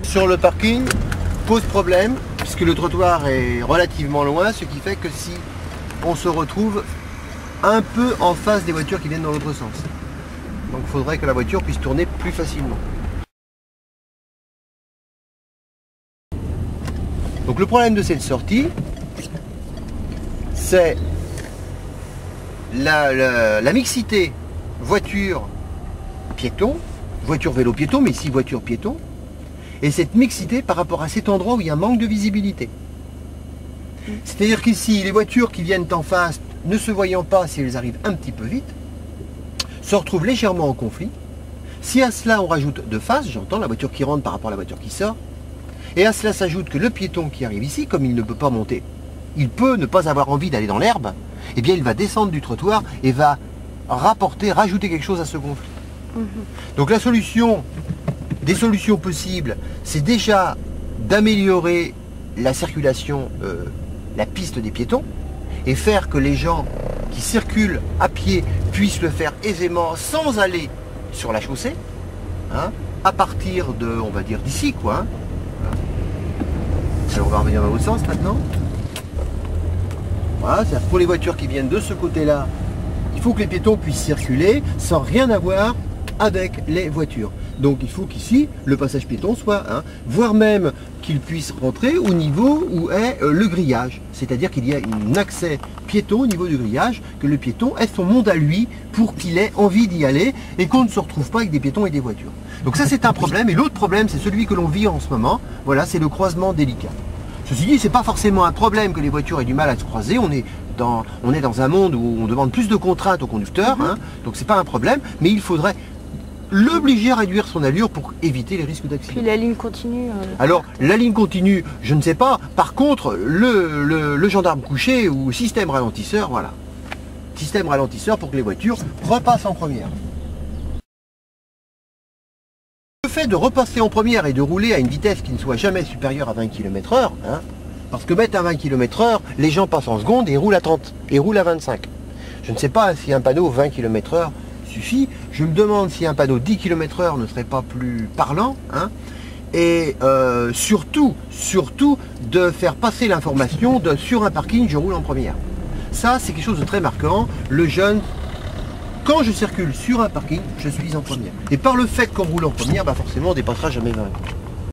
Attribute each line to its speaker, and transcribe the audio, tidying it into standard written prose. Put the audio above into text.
Speaker 1: Sur le parking, pose problème, puisque le trottoir est relativement loin, ce qui fait que si on se retrouve un peu en face des voitures qui viennent dans l'autre sens. Donc il faudrait que la voiture puisse tourner plus facilement. Donc le problème de cette sortie, c'est la mixité voiture-piéton, voiture-vélo-piéton, mais ici voiture-piéton, et cette mixité par rapport à cet endroit où il y a un manque de visibilité. C'est-à-dire qu'ici, les voitures qui viennent en face, ne se voyant pas si elles arrivent un petit peu vite, se retrouvent légèrement en conflit. Si à cela on rajoute de face, j'entends la voiture qui rentre par rapport à la voiture qui sort, et à cela s'ajoute que le piéton qui arrive ici, comme il ne peut pas monter, il peut ne pas avoir envie d'aller dans l'herbe, eh bien il va descendre du trottoir et va rajouter quelque chose à ce conflit. Donc la solution, des solutions possibles, c'est déjà d'améliorer la circulation, la piste des piétons, et faire que les gens qui circulent à pied puissent le faire aisément sans aller sur la chaussée, hein, à partir de, on va dire, d'ici, quoi. Hein. Alors on va revenir dans l'autre sens maintenant. Voilà, c'est-à-dire pour les voitures qui viennent de ce côté-là, il faut que les piétons puissent circuler sans rien avoir avec les voitures. Donc il faut qu'ici, le passage piéton soit, hein, voire même qu'il puisse rentrer au niveau où est le grillage. C'est-à-dire qu'il y a un accès piéton au niveau du grillage, que le piéton ait son monde à lui pour qu'il ait envie d'y aller et qu'on ne se retrouve pas avec des piétons et des voitures. Donc ça c'est un problème, et l'autre problème c'est celui que l'on vit en ce moment, voilà, c'est le croisement délicat. Ceci dit, c'est pas forcément un problème que les voitures aient du mal à se croiser, on est dans un monde où on demande plus de contraintes aux conducteurs, hein, donc c'est pas un problème, mais il faudrait l'obliger à réduire son allure pour éviter les risques d'accident.
Speaker 2: Puis la ligne continue.
Speaker 1: Alors, la ligne continue, je ne sais pas. Par contre, le gendarme couché ou système ralentisseur, voilà. Système ralentisseur pour que les voitures repassent en première. Le fait de repasser en première et de rouler à une vitesse qui ne soit jamais supérieure à 20 km/h, hein, parce que mettre à 20 km/h, les gens passent en seconde et roulent à 30, et roulent à 25. Je ne sais pas si un panneau 20 km/h suffit. Je me demande si un panneau 10 km/h ne serait pas plus parlant, hein, et surtout de faire passer l'information de sur un parking je roule en première. Ça c'est quelque chose de très marquant. Le jeune, quand je circule sur un parking, je suis en première. Et par le fait qu'on roule en première, bah forcément on ne dépassera jamais 20.